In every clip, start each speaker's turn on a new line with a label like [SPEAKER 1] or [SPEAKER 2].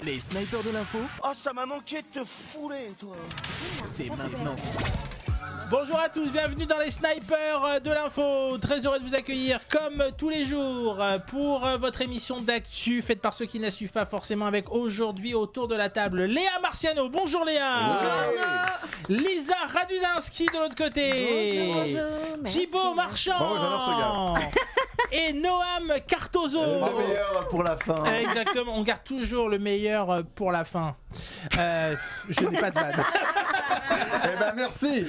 [SPEAKER 1] Les snipers de l'info,
[SPEAKER 2] Oh, ça m'a manqué de te fouler, toi.
[SPEAKER 1] c'est maintenant.
[SPEAKER 3] Bonjour à tous, bienvenue dans les snipers de l'info. Très heureux de vous accueillir comme tous les jours pour votre émission d'actu faite par ceux qui ne la suivent pas forcément, avec aujourd'hui autour de la table Léa Marciano. Bonjour Léa.
[SPEAKER 4] Bonjour.
[SPEAKER 3] Lisa Raduzinski de l'autre côté.
[SPEAKER 4] Bonjour.
[SPEAKER 3] Thibaut Marchand.
[SPEAKER 5] Bon, j'adore ce
[SPEAKER 3] Et Noam Cartozo.
[SPEAKER 5] Le meilleur pour la fin.
[SPEAKER 3] Exactement, on garde toujours le meilleur pour la fin. Je n'ai pas de vanne.
[SPEAKER 5] Eh ben merci.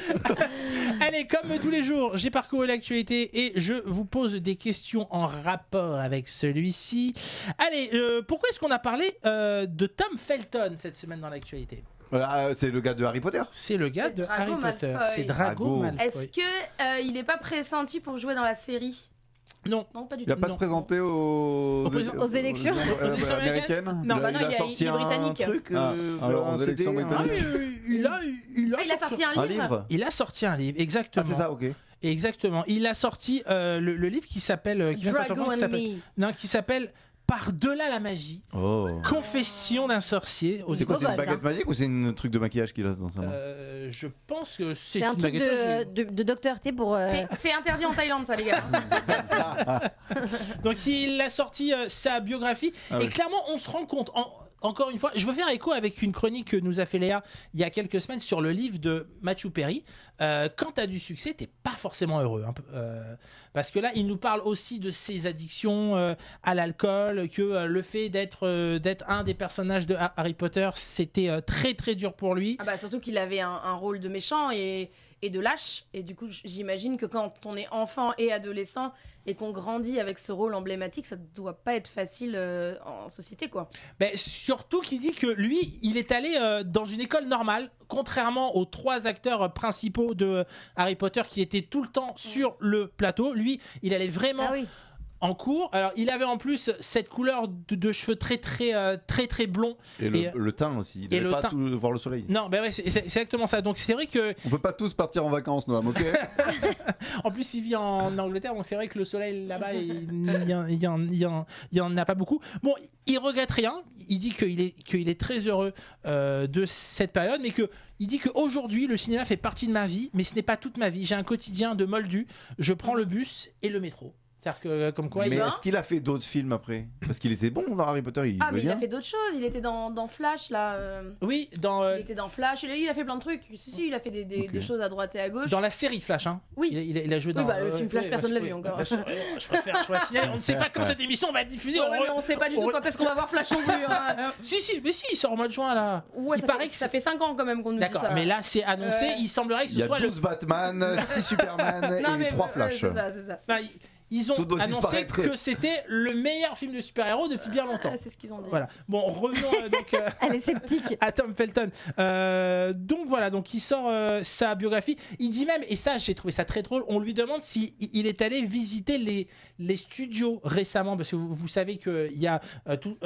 [SPEAKER 3] Allez, comme tous les jours, j'ai parcouru l'actualité et je vous pose des questions en rapport avec celui-ci. Allez, pourquoi est-ce qu'on a parlé de Tom Felton cette semaine dans l'actualité ?
[SPEAKER 5] Voilà, c'est le gars de Harry Potter.
[SPEAKER 3] C'est le gars
[SPEAKER 4] C'est
[SPEAKER 3] de
[SPEAKER 4] Drago
[SPEAKER 3] Harry Potter.
[SPEAKER 4] Malfoy.
[SPEAKER 3] C'est Drago
[SPEAKER 5] Drago.
[SPEAKER 3] Malfoy.
[SPEAKER 4] Est-ce que il est pas pressenti pour jouer dans la série?
[SPEAKER 3] Non.
[SPEAKER 4] Non, pas du
[SPEAKER 5] Il va
[SPEAKER 4] tout.
[SPEAKER 5] pas
[SPEAKER 3] Non.
[SPEAKER 5] se présenter aux
[SPEAKER 4] élections.
[SPEAKER 3] Aux élections
[SPEAKER 5] américaines.
[SPEAKER 4] Non, bah non, il
[SPEAKER 5] sorti
[SPEAKER 4] est
[SPEAKER 5] un
[SPEAKER 4] britannique.
[SPEAKER 5] truc, alors aux élections
[SPEAKER 3] Ah,
[SPEAKER 5] britanniques.
[SPEAKER 3] il
[SPEAKER 4] Ah, il a sorti un
[SPEAKER 5] Un
[SPEAKER 4] livre.
[SPEAKER 5] livre.
[SPEAKER 3] Il a sorti un livre,
[SPEAKER 5] Ah
[SPEAKER 3] exactement.
[SPEAKER 5] c'est ça, ok.
[SPEAKER 3] Exactement. Il a sorti le livre qui s'appelle qui vient de sortir en
[SPEAKER 4] Drago
[SPEAKER 3] France,
[SPEAKER 4] and Me.
[SPEAKER 3] non, qui s'appelle Par-delà la magie.
[SPEAKER 5] Oh.
[SPEAKER 3] Confession d'un sorcier.
[SPEAKER 5] C'est quoi,
[SPEAKER 4] Oh,
[SPEAKER 5] c'est une
[SPEAKER 4] bah,
[SPEAKER 5] baguette
[SPEAKER 4] ça.
[SPEAKER 5] magique ou c'est un truc de maquillage qu'il a dans sa main?
[SPEAKER 3] Je pense que c'est
[SPEAKER 6] C'est un
[SPEAKER 3] une
[SPEAKER 6] truc
[SPEAKER 3] baguette.
[SPEAKER 6] de docteur T pour.
[SPEAKER 4] C'est interdit en Thaïlande, ça, les gars.
[SPEAKER 3] Donc il a sorti sa biographie
[SPEAKER 5] Ah
[SPEAKER 3] et
[SPEAKER 5] oui.
[SPEAKER 3] clairement on se rend compte. Encore une fois, je veux faire écho avec une chronique que nous a fait Léa il y a quelques semaines sur le livre de Matthew Perry. Quand tu as du succès, t'es pas forcément heureux. Parce que là, il nous parle aussi de ses addictions à l'alcool, que le fait d'être un des personnages de Harry Potter, c'était très très dur pour lui.
[SPEAKER 4] Ah bah, surtout qu'il avait un rôle de méchant et de lâche. Et du coup, j'imagine que quand on est enfant et adolescent et qu'on grandit avec ce rôle emblématique, ça doit pas être facile en société, quoi.
[SPEAKER 3] Mais surtout qu'il dit que lui, il est allé dans une école normale, contrairement aux 3 acteurs principaux de Harry Potter qui étaient tout le temps sur le plateau. Lui, il allait vraiment
[SPEAKER 6] Ah oui.
[SPEAKER 3] en cours. Alors, il avait en plus cette couleur de cheveux très très blond.
[SPEAKER 5] Et le teint aussi. Il
[SPEAKER 3] et
[SPEAKER 5] devait
[SPEAKER 3] le
[SPEAKER 5] pas
[SPEAKER 3] teint.
[SPEAKER 5] tout voir le soleil.
[SPEAKER 3] Non, ben ouais, c'est exactement ça. Donc c'est vrai que,
[SPEAKER 5] On peut pas tous partir en vacances, Noam, ok?
[SPEAKER 3] en plus, il vit en Angleterre, donc c'est vrai que le soleil là-bas, il y en a pas beaucoup. Bon, il regrette rien. Il dit qu'il est très heureux de cette période, mais il dit qu'aujourd'hui, le cinéma fait partie de ma vie, mais ce n'est pas toute ma vie. J'ai un quotidien de moldu. Je prends le bus et le métro. C'est-à-dire que, comme quoi,
[SPEAKER 5] Mais
[SPEAKER 3] il
[SPEAKER 5] est-ce qu'il a fait d'autres films après? Parce qu'il était bon dans Harry Potter, il
[SPEAKER 4] Ah,
[SPEAKER 5] jouait
[SPEAKER 4] mais il a
[SPEAKER 5] bien.
[SPEAKER 4] fait d'autres choses. Il était dans Flash, là.
[SPEAKER 3] Oui, dans
[SPEAKER 4] Il était dans Flash. Il a fait plein de trucs. Si, il a fait des choses à droite et à gauche.
[SPEAKER 3] la série Flash, hein.
[SPEAKER 4] Oui.
[SPEAKER 3] Il a joué dans.
[SPEAKER 4] Oui, bah, le film Flash, personne l'a vu encore.
[SPEAKER 3] Bien sûr, je préfère signaler. On ne sait pas quand cette émission va être diffusée.
[SPEAKER 4] Ouais, mais on sait pas du tout quand est-ce qu'on va voir Flash non plus. Hein.
[SPEAKER 3] Si, il sort au mois de juin là.
[SPEAKER 4] Ouais,
[SPEAKER 3] Il
[SPEAKER 4] ça,
[SPEAKER 3] paraît
[SPEAKER 4] fait,
[SPEAKER 3] que
[SPEAKER 4] ça fait 5 ans quand même qu'on nous dit
[SPEAKER 3] D'accord,
[SPEAKER 4] ça.
[SPEAKER 3] mais là c'est annoncé.
[SPEAKER 4] Ouais.
[SPEAKER 3] Il semblerait que
[SPEAKER 5] Il
[SPEAKER 3] ce
[SPEAKER 5] y a
[SPEAKER 3] soit
[SPEAKER 5] 12 Batman, 6 Superman
[SPEAKER 4] Non,
[SPEAKER 5] et
[SPEAKER 4] mais
[SPEAKER 5] 3
[SPEAKER 4] ouais,
[SPEAKER 5] Flash.
[SPEAKER 4] c'est ça.
[SPEAKER 3] Non, ils ont
[SPEAKER 5] Tout doit
[SPEAKER 3] annoncé
[SPEAKER 5] disparaître.
[SPEAKER 3] que c'était le meilleur film de super-héros depuis bien longtemps.
[SPEAKER 4] Ah, c'est ce qu'ils ont dit.
[SPEAKER 3] Voilà. Bon, revenons donc
[SPEAKER 6] Elle est sceptique.
[SPEAKER 3] à Tom Felton. Donc voilà, donc il sort sa biographie. Il dit même, et ça j'ai trouvé ça très drôle, on lui demande si il est allé visiter les studios récemment, parce que vous savez qu'il y a tout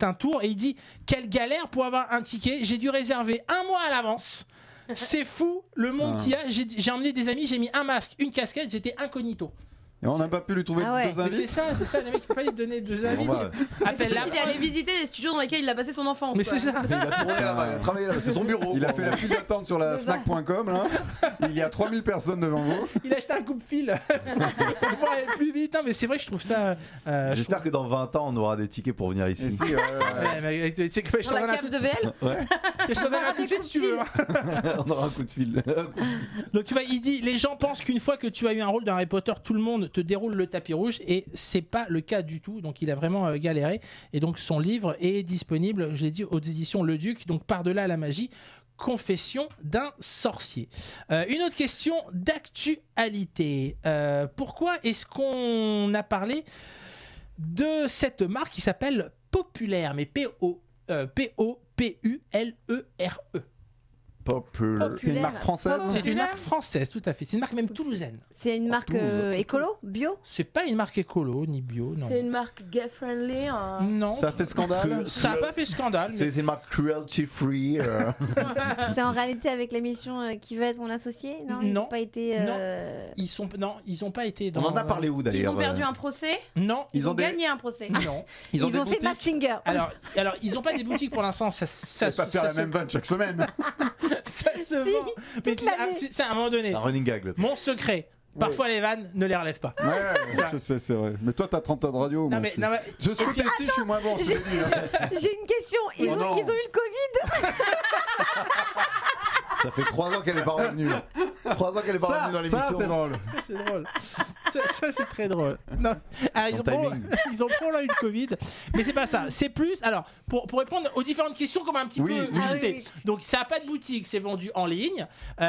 [SPEAKER 3] un tour, et il dit quelle galère pour avoir un ticket, j'ai dû réserver un mois à l'avance. C'est fou le monde qu'il y a. J'ai emmené des amis, j'ai mis un masque, une casquette, j'étais incognito.
[SPEAKER 5] Et on n'a pas pu lui trouver
[SPEAKER 6] Ah ouais.
[SPEAKER 5] 2
[SPEAKER 3] Mais
[SPEAKER 5] invités.
[SPEAKER 3] c'est ça, les mecs, il faut pas lui donner 2 invités.
[SPEAKER 5] Bon, bah,
[SPEAKER 3] Appelle la
[SPEAKER 4] Il est allé visiter les studios dans lesquels il a passé son enfance.
[SPEAKER 3] Mais
[SPEAKER 4] quoi.
[SPEAKER 3] c'est ça.
[SPEAKER 5] il a tourné là-bas, il a travaillé là-bas, c'est son bureau. Il a fait la file d'attente sur la
[SPEAKER 4] C'est ça.
[SPEAKER 5] Fnac.com là. Il y a 3000 personnes devant vous.
[SPEAKER 3] Il a acheté un coupe-fil pour pouvoir aller plus vite. Non, mais c'est vrai que je trouve ça.
[SPEAKER 5] J'espère que dans 20 ans on aura des tickets pour venir ici.
[SPEAKER 3] C'est que je
[SPEAKER 4] Dans
[SPEAKER 3] t'en
[SPEAKER 4] la
[SPEAKER 3] donne un
[SPEAKER 4] cave de VL.
[SPEAKER 3] je t'en donne un tout de suite si tu veux.
[SPEAKER 5] On aura un coup de fil.
[SPEAKER 3] Donc tu vois, il dit les gens pensent qu'une fois que tu as eu un rôle dans Harry Potter, tout le monde te déroule le tapis rouge, et c'est pas le cas du tout. Donc il a vraiment galéré, et donc son livre est disponible, je l'ai dit, aux éditions Le Duc, donc Par-delà la magie, Confession d'un sorcier. Une autre question d'actualité. Pourquoi est-ce qu'on a parlé de cette marque qui s'appelle Populaire, mais Populere?
[SPEAKER 5] Populaire. C'est une marque française.
[SPEAKER 3] C'est une marque française, tout à fait. C'est une marque même toulousaine.
[SPEAKER 6] C'est une marque écolo, bio.
[SPEAKER 3] C'est pas une marque écolo ni bio, non.
[SPEAKER 4] C'est une marque gay-friendly.
[SPEAKER 3] Non.
[SPEAKER 5] Ça a fait scandale.
[SPEAKER 3] Ça a pas fait scandale. mais-
[SPEAKER 5] C'est une marque cruelty free.
[SPEAKER 6] C'est en réalité avec l'émission Qui veut être mon associé. Non, ils
[SPEAKER 3] Non.
[SPEAKER 6] n'ont pas été.
[SPEAKER 3] Ils ont pas été dans.
[SPEAKER 5] On en a parlé où
[SPEAKER 4] Ils
[SPEAKER 5] d'ailleurs
[SPEAKER 4] ont perdu un procès.
[SPEAKER 3] Non.
[SPEAKER 4] Ils ont
[SPEAKER 5] des-
[SPEAKER 4] gagné un procès.
[SPEAKER 3] Non.
[SPEAKER 6] Ils ont
[SPEAKER 5] des
[SPEAKER 6] fait
[SPEAKER 5] boutiques.
[SPEAKER 6] Mask Singer.
[SPEAKER 3] Alors, ils ont pas des boutiques pour l'instant. Ça
[SPEAKER 5] Ça va pas faire la même vanne chaque semaine.
[SPEAKER 3] Ça se
[SPEAKER 6] Si,
[SPEAKER 3] vend. Mais
[SPEAKER 6] l'année.
[SPEAKER 3] c'est à un moment donné.
[SPEAKER 5] Un running gag.
[SPEAKER 3] Mon secret. Parfois les vannes ne les relève pas.
[SPEAKER 5] Ouais, je sais, c'est vrai. Mais toi, t'as 30 ans de radio.
[SPEAKER 3] Non
[SPEAKER 5] moi,
[SPEAKER 3] mais,
[SPEAKER 5] je suis...
[SPEAKER 3] non, mais-
[SPEAKER 5] Je suis ici, je suis moins bon. Je te l'ai dit, hein.
[SPEAKER 6] J'ai une question. Ils
[SPEAKER 5] Oh
[SPEAKER 6] ont
[SPEAKER 5] non.
[SPEAKER 6] eu le Covid.
[SPEAKER 5] Ça fait 3 ans qu'elle est pas revenue. 3 ans qu'elle est pas revenue dans l'émission.
[SPEAKER 3] Ça, c'est drôle. C'est drôle. Ça, c'est très drôle. Non. Alors, ils ont probablement eu le Covid, mais c'est pas ça. C'est plus. Alors, pour répondre aux différentes questions, comme un petit
[SPEAKER 5] Oui,
[SPEAKER 3] peu
[SPEAKER 5] oui.
[SPEAKER 3] ajouté. Donc, ça n'a pas de boutique, c'est vendu en ligne,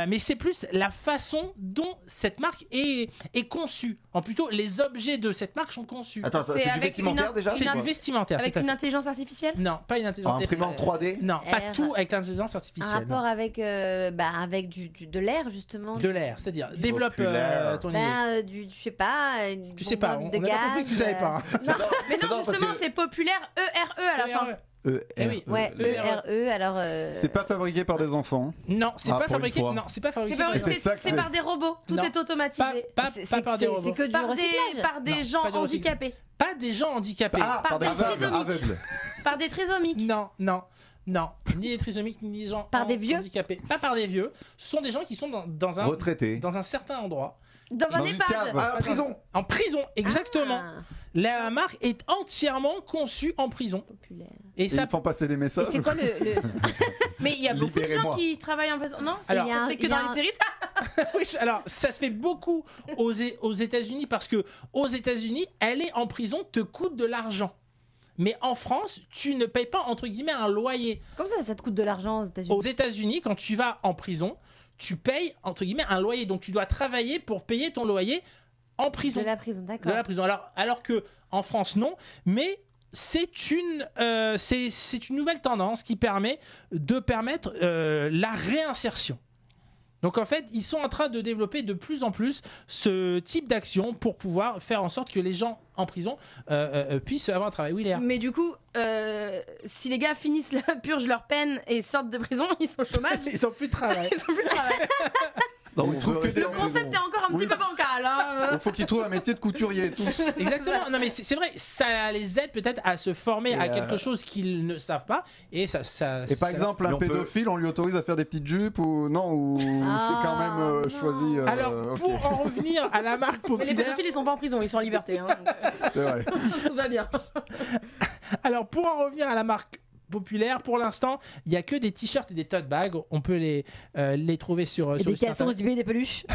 [SPEAKER 3] mais c'est plus la façon dont cette marque est conçue. En plutôt, les objets de cette marque sont conçus.
[SPEAKER 5] Attends,
[SPEAKER 4] C'est
[SPEAKER 5] c'est du
[SPEAKER 4] avec
[SPEAKER 5] vestimentaire
[SPEAKER 4] une-
[SPEAKER 5] déjà
[SPEAKER 3] C'est du vestimentaire.
[SPEAKER 4] Avec
[SPEAKER 3] tout à
[SPEAKER 4] une
[SPEAKER 3] fait.
[SPEAKER 4] intelligence artificielle.
[SPEAKER 3] Non, pas une intelligence
[SPEAKER 5] Imprimante 3D.
[SPEAKER 3] Non, pas
[SPEAKER 6] R.
[SPEAKER 3] tout avec l'intelligence
[SPEAKER 6] Un
[SPEAKER 3] artificielle.
[SPEAKER 6] rapport avec de l'air justement.
[SPEAKER 3] De l'air, c'est-à-dire développe
[SPEAKER 5] Populaire.
[SPEAKER 3] ton idée.
[SPEAKER 6] Je sais pas. Une
[SPEAKER 3] Tu sais pas,
[SPEAKER 6] bonbonne
[SPEAKER 3] on
[SPEAKER 6] de
[SPEAKER 3] a pas
[SPEAKER 6] gaz,
[SPEAKER 3] compris que tu savais pas. hein.
[SPEAKER 4] Mais non,
[SPEAKER 5] Non, parce
[SPEAKER 4] justement,
[SPEAKER 5] que-
[SPEAKER 4] c'est populaire ERE à la fin.
[SPEAKER 3] Eh oui.
[SPEAKER 6] Ouais, ERE. Alors.
[SPEAKER 5] C'est pas fabriqué par des enfants.
[SPEAKER 3] Non, c'est
[SPEAKER 5] Ah,
[SPEAKER 3] pas
[SPEAKER 5] pour une
[SPEAKER 3] fabriqué.
[SPEAKER 5] fois.
[SPEAKER 3] Non, c'est pas fabriqué.
[SPEAKER 4] C'est pas-
[SPEAKER 3] par-
[SPEAKER 5] c'est ça que
[SPEAKER 4] c'est
[SPEAKER 5] c'est.
[SPEAKER 4] par des robots. Tout
[SPEAKER 3] Non.
[SPEAKER 4] est automatisé.
[SPEAKER 3] Pas par des robots.
[SPEAKER 6] C'est que du recyclage.
[SPEAKER 4] Par des
[SPEAKER 3] Non,
[SPEAKER 4] gens
[SPEAKER 3] pas de recyclage.
[SPEAKER 4] handicapés.
[SPEAKER 3] Pas des gens handicapés.
[SPEAKER 5] Ah,
[SPEAKER 4] Par des
[SPEAKER 5] aveugles.
[SPEAKER 4] trisomiques.
[SPEAKER 5] Aveugles.
[SPEAKER 4] Par des trisomiques.
[SPEAKER 3] Non. Ni les trisomiques, ni les gens
[SPEAKER 6] Par des vieux
[SPEAKER 3] handicapés. Pas par des vieux. Ce sont des gens qui sont dans
[SPEAKER 5] Retraités.
[SPEAKER 3] un certain endroit.
[SPEAKER 4] Dans un
[SPEAKER 5] Dans une
[SPEAKER 4] EHPAD.
[SPEAKER 5] cave. Ah, prison.
[SPEAKER 3] En prison, exactement.
[SPEAKER 6] Ah,
[SPEAKER 3] La marque est entièrement conçue en prison.
[SPEAKER 6] populaire.
[SPEAKER 3] Et
[SPEAKER 5] Et
[SPEAKER 3] ça.
[SPEAKER 5] ils font passer des
[SPEAKER 6] Et
[SPEAKER 5] messages.
[SPEAKER 6] c'est quoi le.
[SPEAKER 4] Mais il y a beaucoup de gens
[SPEAKER 5] Libérez-moi.
[SPEAKER 4] qui travaillent en prison. Non,
[SPEAKER 3] Alors,
[SPEAKER 6] Il y a
[SPEAKER 4] ça
[SPEAKER 6] un-
[SPEAKER 4] se fait que
[SPEAKER 6] il y a
[SPEAKER 4] dans
[SPEAKER 6] un-
[SPEAKER 4] les séries, ça.
[SPEAKER 3] Oui, alors ça se fait beaucoup aux États-Unis parce que aux États-Unis, aller en prison te coûte de l'argent. Mais en France, tu ne payes pas entre guillemets un loyer.
[SPEAKER 6] Comme ça te coûte de l'argent aux États-Unis.
[SPEAKER 3] Aux États-Unis, quand tu vas en prison, tu payes entre guillemets un loyer. Donc tu dois travailler pour payer ton loyer en prison.
[SPEAKER 6] De la prison,
[SPEAKER 3] De
[SPEAKER 6] d'accord.
[SPEAKER 3] la prison. Alors que en France, non. Mais c'est une nouvelle tendance qui permet de permettre la réinsertion. Donc en fait, ils sont en train de développer de plus en plus ce type d'action pour pouvoir faire en sorte que les gens en prison puissent avoir un travail. Oui, Léa.
[SPEAKER 4] Mais du coup, si les gars purgent leur peine et sortent de prison, ils sont au chômage.
[SPEAKER 3] Ils ont plus de travail.
[SPEAKER 4] Ils ont plus de travail.
[SPEAKER 5] Non, On trouve que
[SPEAKER 4] Le concept est encore un petit peu bancal. Hein.
[SPEAKER 5] Il faut qu'ils trouvent un métier de couturier, tous.
[SPEAKER 3] Exactement. Non mais c'est vrai, ça les aide peut-être à se former
[SPEAKER 5] Et
[SPEAKER 3] à quelque chose qu'ils ne savent pas. Et ça.
[SPEAKER 5] Et par exemple,
[SPEAKER 7] Mais
[SPEAKER 5] un
[SPEAKER 7] on peut-
[SPEAKER 5] pédophile, on lui autorise à faire des petites jupes ou non, ou c'est quand même
[SPEAKER 6] non.
[SPEAKER 5] choisi.
[SPEAKER 3] Alors
[SPEAKER 5] ok.
[SPEAKER 3] pour en revenir à la marque
[SPEAKER 4] Mais
[SPEAKER 3] populaire.
[SPEAKER 4] les pédophiles, ils sont pas en prison, ils sont en liberté. Hein, donc,
[SPEAKER 5] C'est vrai.
[SPEAKER 4] tout va bien.
[SPEAKER 3] Alors pour en revenir à la marque populaire, pour l'instant, il y a que des t-shirts et des tote bags. On peut les trouver sur
[SPEAKER 6] Et
[SPEAKER 3] sur
[SPEAKER 6] des
[SPEAKER 3] le site
[SPEAKER 6] caleçons,
[SPEAKER 3] internet.
[SPEAKER 6] je dis des peluches.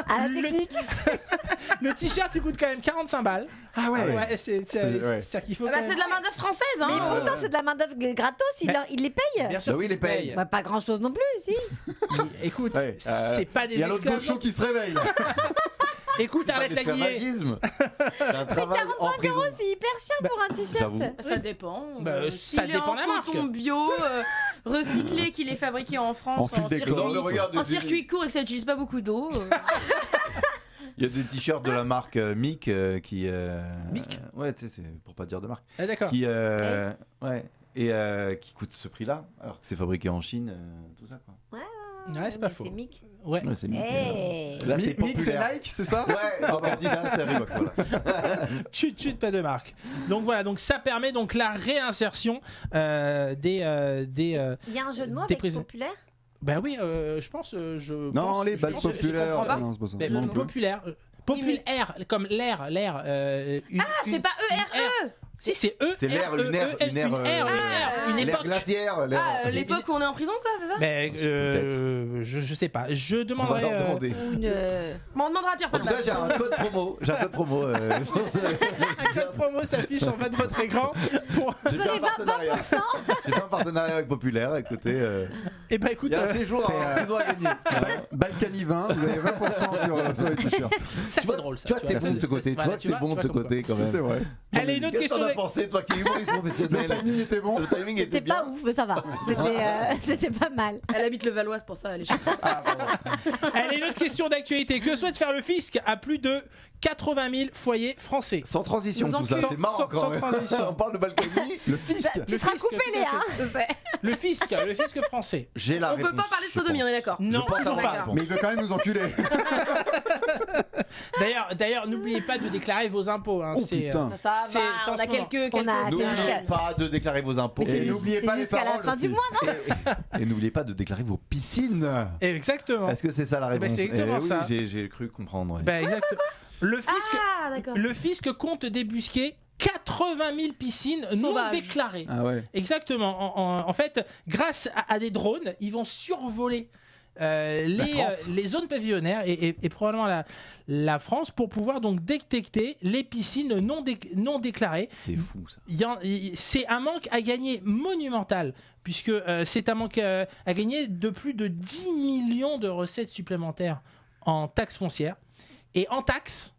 [SPEAKER 6] À la technique.
[SPEAKER 3] Le t-shirt il coûte quand même 45 balles.
[SPEAKER 5] Ah ouais.
[SPEAKER 3] Ouais, c'est
[SPEAKER 5] ouais.
[SPEAKER 3] ça qu'il faut.
[SPEAKER 4] Ah bah,
[SPEAKER 3] quand
[SPEAKER 4] c'est
[SPEAKER 3] même.
[SPEAKER 4] de la main-d'œuvre française. Hein.
[SPEAKER 6] Mais pourtant, c'est de la main-d'œuvre gratos. Ils les payent.
[SPEAKER 3] Bien sûr
[SPEAKER 5] Bah oui,
[SPEAKER 3] qu'ils
[SPEAKER 5] les payent.
[SPEAKER 6] Bah, pas grand-chose non plus, si.
[SPEAKER 3] Écoute,
[SPEAKER 5] Ouais,
[SPEAKER 3] c'est pas des
[SPEAKER 5] Il y a l'autre
[SPEAKER 3] esclaves.
[SPEAKER 5] gaucho qui se réveille.
[SPEAKER 3] Écoute, Arlette Laguillet.
[SPEAKER 7] L'esclavagisme. C'est un travail en prison.
[SPEAKER 6] C'est hyper cher pour un t-shirt.
[SPEAKER 7] J'avoue.
[SPEAKER 4] Ça dépend.
[SPEAKER 3] Bah, ça
[SPEAKER 4] S'il est
[SPEAKER 3] dépend
[SPEAKER 4] en
[SPEAKER 3] de la marque.
[SPEAKER 4] coton bio, recyclé, qu'il est fabriqué en
[SPEAKER 5] En
[SPEAKER 4] France,
[SPEAKER 5] fil d'école.
[SPEAKER 7] Non, mais regarde,
[SPEAKER 4] en circuit court et que ça n'utilise pas beaucoup d'eau.
[SPEAKER 7] Il y a des t-shirts de la marque Mic qui.
[SPEAKER 3] Mic
[SPEAKER 7] Ouais, tu sais, c'est pour pas dire de marque.
[SPEAKER 3] Ah, d'accord.
[SPEAKER 7] Qui. Ouais. Et qui coûte ce prix-là, alors que c'est fabriqué en Chine, tout ça quoi.
[SPEAKER 3] Ouais, c'est pas faux.
[SPEAKER 6] C'est Mick.
[SPEAKER 3] Ouais.
[SPEAKER 7] Ouais, c'est Mic.
[SPEAKER 6] Hey.
[SPEAKER 7] Là, c'est
[SPEAKER 5] Mick, c'est
[SPEAKER 7] populaire.
[SPEAKER 5] Nike, c'est ça?
[SPEAKER 7] Ouais, donc on dit là, c'est Reebok, voilà.
[SPEAKER 3] Chut, pas de marque. Donc voilà, donc ça permet donc la réinsertion des.
[SPEAKER 6] Il y a un jeu de mots
[SPEAKER 3] Des
[SPEAKER 6] avec
[SPEAKER 3] prisons.
[SPEAKER 6] populaire.
[SPEAKER 3] Bah oui, je pense.
[SPEAKER 5] Non,
[SPEAKER 3] pense-
[SPEAKER 5] les
[SPEAKER 3] je
[SPEAKER 5] balles
[SPEAKER 3] pense-
[SPEAKER 5] populaires.
[SPEAKER 3] comprends pas.
[SPEAKER 5] Non, c'est pas ça.
[SPEAKER 3] Mais
[SPEAKER 5] Non plus.
[SPEAKER 3] populaire. Populaire, comme l'air.
[SPEAKER 4] Ah, c'est pas ERE.
[SPEAKER 3] Si, c'est E.
[SPEAKER 7] C'est l'air, une aire,
[SPEAKER 3] une
[SPEAKER 7] l'air
[SPEAKER 3] époque.
[SPEAKER 7] glaciaire, l'air.
[SPEAKER 4] Ah, l'époque où on est en prison, quoi, c'est ça?
[SPEAKER 3] Mais je sais pas. Je
[SPEAKER 7] On va
[SPEAKER 3] demanderai.
[SPEAKER 7] leur demander.
[SPEAKER 6] Ou une.
[SPEAKER 4] Bon, on demandera à Pierre
[SPEAKER 7] En tout cas, j'ai un code promo. J'ai un code promo.
[SPEAKER 3] Un code promo s'affiche en bas de votre écran. Pour...
[SPEAKER 7] J'ai fait un partenariat. J'ai fait un partenariat avec Populaire. Écoutez,
[SPEAKER 3] Et bah écoute,
[SPEAKER 7] il y a un séjour
[SPEAKER 5] c'est,
[SPEAKER 7] en prison à gagner.
[SPEAKER 5] Balkany 20, vous avez 20% sur les t-shirts.
[SPEAKER 3] ça
[SPEAKER 7] Tu
[SPEAKER 3] c'est
[SPEAKER 7] vois,
[SPEAKER 3] drôle ça.
[SPEAKER 7] tu vois, t'es bon de ce côté. Tu vois que t'es bon de ce côté quand
[SPEAKER 5] C'est
[SPEAKER 7] même.
[SPEAKER 5] vrai.
[SPEAKER 3] Allez, une autre
[SPEAKER 7] Qu'est-ce
[SPEAKER 3] question
[SPEAKER 7] qu'on pensé, toi qui es humoriste
[SPEAKER 5] Le
[SPEAKER 7] professionnel.
[SPEAKER 5] timing était bon.
[SPEAKER 7] Le timing était
[SPEAKER 6] C'était pas
[SPEAKER 7] bien.
[SPEAKER 6] ouf, mais ça va. C'était pas mal.
[SPEAKER 4] Elle habite le Valois, c'est pour ça, elle est chez
[SPEAKER 3] Allez, une autre question d'actualité. Que souhaite faire le fisc à plus de 80 000 foyers français?
[SPEAKER 7] Sans transition,
[SPEAKER 4] Nous
[SPEAKER 7] tout ça,
[SPEAKER 3] sans-
[SPEAKER 7] c'est marrant
[SPEAKER 3] sans-
[SPEAKER 7] quand
[SPEAKER 3] sans
[SPEAKER 7] même.
[SPEAKER 3] transition.
[SPEAKER 7] On parle de Balkany.
[SPEAKER 5] Le fisc.
[SPEAKER 6] Tu seras
[SPEAKER 3] fisc,
[SPEAKER 6] coupé,
[SPEAKER 3] tout à
[SPEAKER 6] Léa.
[SPEAKER 3] fait. Le fisc français.
[SPEAKER 7] J'ai la
[SPEAKER 4] On peut
[SPEAKER 7] réponse.
[SPEAKER 4] pas parler de
[SPEAKER 7] je
[SPEAKER 4] sodomie, on
[SPEAKER 7] pense.
[SPEAKER 4] est d'accord.
[SPEAKER 3] Non,
[SPEAKER 7] pense
[SPEAKER 3] toujours
[SPEAKER 7] avoir
[SPEAKER 3] pas.
[SPEAKER 7] la réponse.
[SPEAKER 5] Mais il veut quand même nous enculer.
[SPEAKER 3] D'ailleurs, n'oubliez pas de déclarer vos impôts. Hein.
[SPEAKER 5] Oh
[SPEAKER 3] C'est,
[SPEAKER 5] putain.
[SPEAKER 4] Ça
[SPEAKER 3] C'est
[SPEAKER 4] va,
[SPEAKER 3] en
[SPEAKER 4] on
[SPEAKER 3] ce
[SPEAKER 4] a
[SPEAKER 3] moment.
[SPEAKER 4] quelques
[SPEAKER 6] On a- c'est
[SPEAKER 4] petits-
[SPEAKER 7] N'oubliez
[SPEAKER 6] jusqu'à-
[SPEAKER 7] pas de déclarer vos impôts.
[SPEAKER 6] Mais
[SPEAKER 5] Et n'oubliez pas les
[SPEAKER 6] jusqu'à la
[SPEAKER 5] paroles
[SPEAKER 6] fin du
[SPEAKER 5] aussi.
[SPEAKER 6] mois, non?
[SPEAKER 7] Et n'oubliez pas de déclarer vos piscines.
[SPEAKER 3] Exactement.
[SPEAKER 7] Est-ce que c'est ça la
[SPEAKER 3] Eh ben,
[SPEAKER 7] réponse
[SPEAKER 3] c'est exactement
[SPEAKER 7] oui,
[SPEAKER 3] ça.
[SPEAKER 7] J'ai cru comprendre. ouais.
[SPEAKER 3] Bah, exactement.
[SPEAKER 4] Ah, d'accord.
[SPEAKER 3] Le fisc compte débusquer 80 000 piscines non
[SPEAKER 4] Sauvage.
[SPEAKER 3] déclarées.
[SPEAKER 5] Ah ouais.
[SPEAKER 3] Exactement. En fait, grâce à des drones, ils vont survoler les zones pavillonnaires et probablement la France pour pouvoir donc détecter les piscines non déclarées.
[SPEAKER 7] C'est fou ça.
[SPEAKER 3] C'est un manque à gagner monumental puisque c'est un manque à gagner de plus de 10 millions de recettes supplémentaires en taxes foncières. Et en taxes,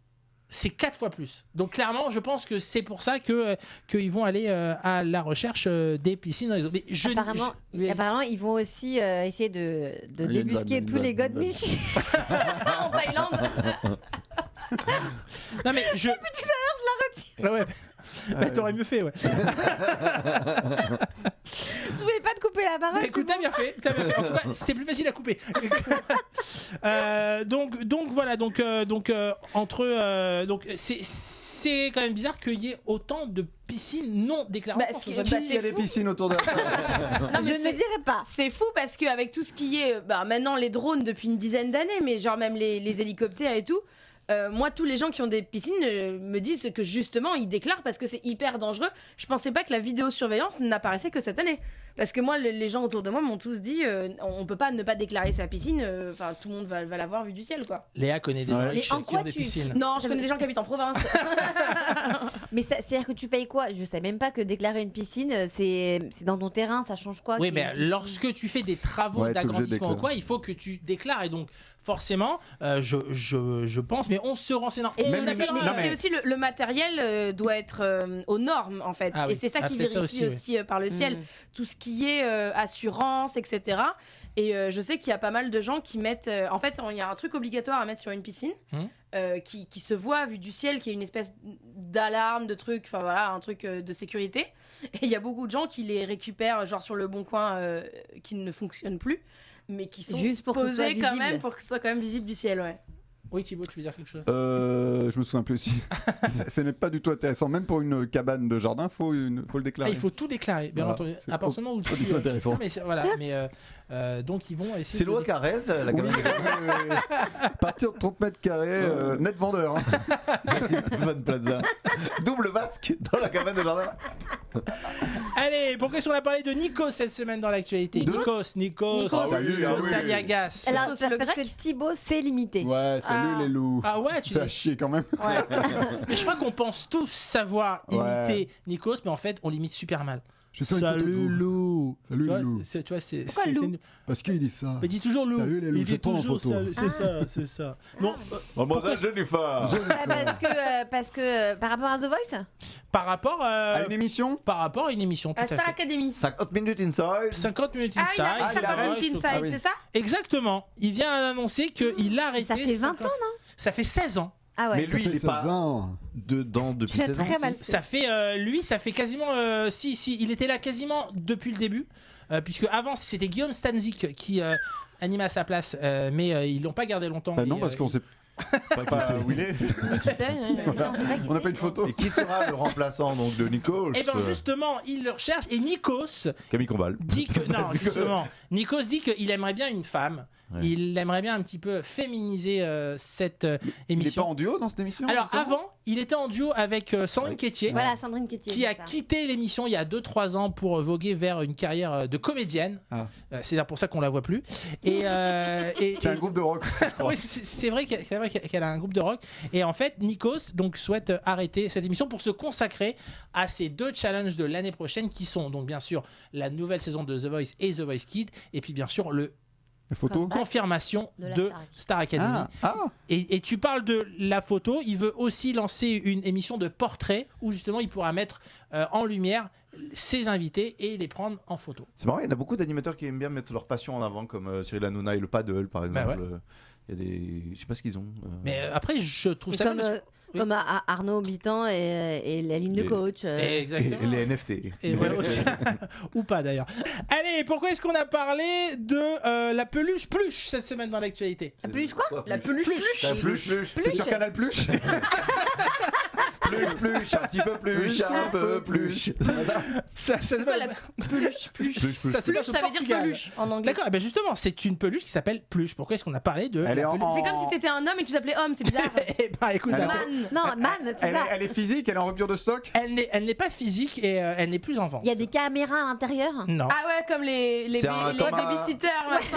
[SPEAKER 3] c'est 4 fois plus. Donc clairement, je pense que c'est pour ça qu'ils vont aller à la recherche des piscines. Mais
[SPEAKER 6] Apparemment, ils vont aussi essayer de
[SPEAKER 5] Il y a une
[SPEAKER 6] débusquer
[SPEAKER 5] vanne,
[SPEAKER 6] tous les
[SPEAKER 5] une vanne.
[SPEAKER 6] godemiches.
[SPEAKER 4] En Thaïlande.
[SPEAKER 3] Non mais je. Ah ouais. Bah, t'aurais mieux fait, ouais.
[SPEAKER 6] Je voulais pas te couper la parole.
[SPEAKER 3] Bah, écoute, t'as bien fait. En tout cas, c'est plus facile à couper. Donc voilà. Donc c'est quand même bizarre qu'il y ait autant de piscines non déclarées.
[SPEAKER 4] Bah,
[SPEAKER 3] en France.
[SPEAKER 4] ce qui-
[SPEAKER 3] Ça-
[SPEAKER 4] bah,
[SPEAKER 5] Il y a
[SPEAKER 4] c'est
[SPEAKER 5] des
[SPEAKER 4] fou.
[SPEAKER 5] piscines autour de la table.
[SPEAKER 4] Non, mais
[SPEAKER 6] Je ne le dirai pas.
[SPEAKER 4] C'est fou parce qu'avec tout ce qui est, maintenant les drones depuis une dizaine d'années, mais genre même les hélicoptères et tout, moi tous les gens qui ont des piscines me disent que justement ils déclarent parce que c'est hyper dangereux. Je pensais pas que la vidéosurveillance n'apparaissait que cette année. Parce que moi les gens autour de moi m'ont tous dit on peut pas ne pas déclarer sa piscine, enfin tout le monde va l'avoir vu du ciel quoi.
[SPEAKER 3] Léa connaît des gens
[SPEAKER 5] Ouais.
[SPEAKER 3] riches
[SPEAKER 6] Mais en
[SPEAKER 3] qui
[SPEAKER 6] quoi
[SPEAKER 3] ont des
[SPEAKER 6] tu-
[SPEAKER 3] piscines.
[SPEAKER 4] Non, je connais des gens qui habitent en province.
[SPEAKER 6] Mais c'est-à-dire que tu payes quoi? Je sais même pas que déclarer une piscine, c'est dans ton terrain, ça change quoi?
[SPEAKER 3] Oui,
[SPEAKER 6] qu'il y ait
[SPEAKER 3] mais
[SPEAKER 6] une piscine
[SPEAKER 3] lorsque tu fais des travaux
[SPEAKER 5] Ouais, t'es obligé de
[SPEAKER 3] d'agrandissement ou
[SPEAKER 5] déclarer.
[SPEAKER 3] quoi, il faut que tu déclares. Et donc, forcément, je pense, mais on se renseignera.
[SPEAKER 4] Et
[SPEAKER 5] Même
[SPEAKER 4] c'est
[SPEAKER 5] les-
[SPEAKER 4] aussi,
[SPEAKER 5] non, mais-
[SPEAKER 4] c'est aussi le matériel doit être aux normes en fait.
[SPEAKER 3] Ah oui.
[SPEAKER 4] Et c'est ça
[SPEAKER 3] Ah,
[SPEAKER 4] qui
[SPEAKER 3] peut-être ça
[SPEAKER 4] vérifie
[SPEAKER 3] aussi,
[SPEAKER 4] aussi par le ciel. Tout ce qui est assurance, etc. Et je sais qu'il y a pas mal de gens qui mettent. En fait, il y a un truc obligatoire à mettre sur une piscine qui se voit vu du ciel, qui est une espèce d'alarme, de truc, enfin voilà, un truc de sécurité. Et il y a beaucoup de gens qui les récupèrent, genre sur le bon coin, qui ne fonctionnent plus, mais qui sont
[SPEAKER 6] Juste pour que ce soit
[SPEAKER 4] posés quand
[SPEAKER 6] visible.
[SPEAKER 4] même pour que ce soit quand même visible du ciel, ouais.
[SPEAKER 3] Oui, Thibaut, tu veux dire quelque chose
[SPEAKER 5] Je me souviens plus aussi. Ce n'est pas du tout intéressant. Même pour une cabane de jardin, faut le
[SPEAKER 3] Ah,
[SPEAKER 5] déclarer.
[SPEAKER 3] il faut tout déclarer, bien
[SPEAKER 5] Voilà.
[SPEAKER 3] entendu.
[SPEAKER 5] C'est
[SPEAKER 3] À partir du moment où
[SPEAKER 5] pas du tout intéressant.
[SPEAKER 3] Non, mais voilà, mais donc ils vont essayer.
[SPEAKER 7] C'est loi Carrez, la
[SPEAKER 5] Oui,
[SPEAKER 7] cabane.
[SPEAKER 5] Partir de 30 mètres carrés, net vendeur. Hein.
[SPEAKER 7] Merci Stéphane Plaza. Double masque dans la cabane de jardin.
[SPEAKER 3] Allez, pourquoi est-ce qu'on a parlé de Nikos cette semaine dans l'actualité? Nikos.
[SPEAKER 4] Nikos.
[SPEAKER 5] Ah oui, ah oui.
[SPEAKER 3] Aliagas.
[SPEAKER 6] Alors,
[SPEAKER 4] C'est le
[SPEAKER 6] parce
[SPEAKER 4] grec
[SPEAKER 6] que Thibaut, c'est limité.
[SPEAKER 5] Ouais, salut
[SPEAKER 4] Ah.
[SPEAKER 5] les loups.
[SPEAKER 3] Ah ouais, tu
[SPEAKER 5] C'est à chier quand même.
[SPEAKER 3] Mais je crois qu'on pense tous savoir imiter Nikos, mais en fait, on l'imite super mal.
[SPEAKER 5] Je fais une photo de
[SPEAKER 3] Salut
[SPEAKER 5] vous.
[SPEAKER 3] Lou.
[SPEAKER 5] Salut
[SPEAKER 3] Tu vois,
[SPEAKER 5] les loups.
[SPEAKER 3] tu vois, c'est.
[SPEAKER 6] Pourquoi
[SPEAKER 3] c'est-
[SPEAKER 6] Lou
[SPEAKER 3] c'est-
[SPEAKER 5] Parce qu'il dit ça.
[SPEAKER 3] Mais dis toujours Lou.
[SPEAKER 5] Salut les loups,
[SPEAKER 3] Il
[SPEAKER 5] je
[SPEAKER 3] dit
[SPEAKER 5] prends en
[SPEAKER 3] toujours
[SPEAKER 5] photo.
[SPEAKER 3] salut. C'est ça, c'est ça. Bon,
[SPEAKER 7] Mademoiselle Jennifer.
[SPEAKER 6] Parce que par rapport à The Voice,
[SPEAKER 3] par rapport
[SPEAKER 5] À une émission
[SPEAKER 3] par rapport à une émission, tout
[SPEAKER 4] À
[SPEAKER 3] à
[SPEAKER 4] Star
[SPEAKER 3] fait.
[SPEAKER 4] Academy.
[SPEAKER 7] 50 minutes inside.
[SPEAKER 3] 50 minutes
[SPEAKER 4] Ah, il
[SPEAKER 3] inside.
[SPEAKER 4] a fait 50
[SPEAKER 3] Ouais,
[SPEAKER 4] minutes
[SPEAKER 3] je-
[SPEAKER 4] inside,
[SPEAKER 5] oui.
[SPEAKER 4] c'est ça?
[SPEAKER 3] Exactement. Il vient d'annoncer qu'il a arrêté.
[SPEAKER 6] ça fait 20 ans,
[SPEAKER 3] 50 Ça fait 16 ans.
[SPEAKER 6] ah ouais.
[SPEAKER 7] Mais lui,
[SPEAKER 5] Ça
[SPEAKER 7] il
[SPEAKER 5] fait
[SPEAKER 7] est pas
[SPEAKER 5] 16 ans.
[SPEAKER 7] dedans depuis
[SPEAKER 6] Il a
[SPEAKER 7] 16 ans.
[SPEAKER 6] très mal
[SPEAKER 7] aussi.
[SPEAKER 6] fait.
[SPEAKER 3] Ça fait lui, ça fait quasiment si il était là quasiment depuis le début, puisque avant c'était Guillaume Stanzik qui animait à sa place, mais ils l'ont pas gardé longtemps.
[SPEAKER 5] Bah non,
[SPEAKER 3] Et,
[SPEAKER 5] parce qu'on sait pas où il est.
[SPEAKER 4] Qui c'est
[SPEAKER 5] On n'a pas une photo.
[SPEAKER 7] Et qui sera le remplaçant donc de Nikos?
[SPEAKER 3] Et bien justement, il le recherche et Nikos
[SPEAKER 7] Camille Combal.
[SPEAKER 3] dit que non, justement, Nikos dit qu'il aimerait bien une femme.
[SPEAKER 7] Ouais.
[SPEAKER 3] Il aimerait bien un petit peu féminiser cette
[SPEAKER 5] Il est pas
[SPEAKER 3] émission.
[SPEAKER 5] en duo dans cette émission
[SPEAKER 3] Alors
[SPEAKER 5] justement
[SPEAKER 3] avant, il était en duo avec Sandrine Quétier.
[SPEAKER 6] Voilà, Sandrine Quétier.
[SPEAKER 3] Qui a
[SPEAKER 6] c'est ça.
[SPEAKER 3] quitté l'émission il y a 2-3 ans pour voguer vers une carrière de comédienne.
[SPEAKER 5] Ah.
[SPEAKER 3] C'est pour ça qu'on la voit plus. Et,
[SPEAKER 5] Qui a un groupe de rock aussi, je crois.
[SPEAKER 3] oui, c'est vrai qu'elle a un groupe de rock. Et en fait, Nikos donc souhaite arrêter cette émission pour se consacrer à ces 2 challenges de l'année prochaine qui sont donc bien sûr la nouvelle saison de The Voice et The Voice Kids, et puis bien sûr le
[SPEAKER 5] Les photos.
[SPEAKER 3] confirmation
[SPEAKER 6] De la
[SPEAKER 3] de
[SPEAKER 6] Star Academy.
[SPEAKER 3] Star Academy.
[SPEAKER 5] Ah,
[SPEAKER 3] Et tu parles de la photo, il veut aussi lancer une émission de portrait où justement il pourra mettre en lumière ses invités et les prendre en photo.
[SPEAKER 7] C'est marrant, il y en a beaucoup d'animateurs qui aiment bien mettre leur passion en avant, comme Cyril Hanouna et le paddle par exemple.
[SPEAKER 3] Bah ouais.
[SPEAKER 7] Il y a des. Je sais pas ce qu'ils ont.
[SPEAKER 3] Mais après, je trouve
[SPEAKER 6] Et
[SPEAKER 3] ça
[SPEAKER 6] comme,
[SPEAKER 3] bien, parce que- oui.
[SPEAKER 6] comme Arnaud Bitan et la ligne de
[SPEAKER 7] Les-
[SPEAKER 6] coach.
[SPEAKER 3] Exactement.
[SPEAKER 7] Et les NFT.
[SPEAKER 3] Et ouais, aussi. Ou pas d'ailleurs. Allez, pourquoi est-ce qu'on a parlé de la peluche pluche cette semaine dans l'actualité?
[SPEAKER 6] La peluche quoi
[SPEAKER 4] La peluche pluche.
[SPEAKER 7] La pluche.
[SPEAKER 5] c'est sur Canal Plus.
[SPEAKER 7] Pluche, un petit peu plus, un peu plus.
[SPEAKER 3] Ça
[SPEAKER 4] C'est quoi la peluche pluche?
[SPEAKER 3] Ça se
[SPEAKER 4] Peluche,
[SPEAKER 3] passe au
[SPEAKER 4] ça veut dire
[SPEAKER 3] Portugal.
[SPEAKER 4] peluche en anglais.
[SPEAKER 3] D'accord, eh ben justement, c'est une peluche qui s'appelle pluche. Pourquoi est-ce qu'on a parlé de
[SPEAKER 5] Elle est
[SPEAKER 3] la
[SPEAKER 5] en.
[SPEAKER 3] peluche
[SPEAKER 4] C'est comme si t'étais un homme et que tu t'appelais homme, c'est bizarre.
[SPEAKER 3] Eh ben écoute,
[SPEAKER 5] Elle-
[SPEAKER 3] alors,
[SPEAKER 4] Man.
[SPEAKER 6] Non, man, c'est
[SPEAKER 5] Elle,
[SPEAKER 6] ça.
[SPEAKER 5] elle est physique, elle est en rupture de stock.
[SPEAKER 3] elle n'est pas physique et elle n'est plus en vente.
[SPEAKER 6] Il y a des caméras à l'intérieur.
[SPEAKER 3] Non,
[SPEAKER 4] Ah ouais, comme les
[SPEAKER 7] C'est un- comme un-
[SPEAKER 4] babysitters, machin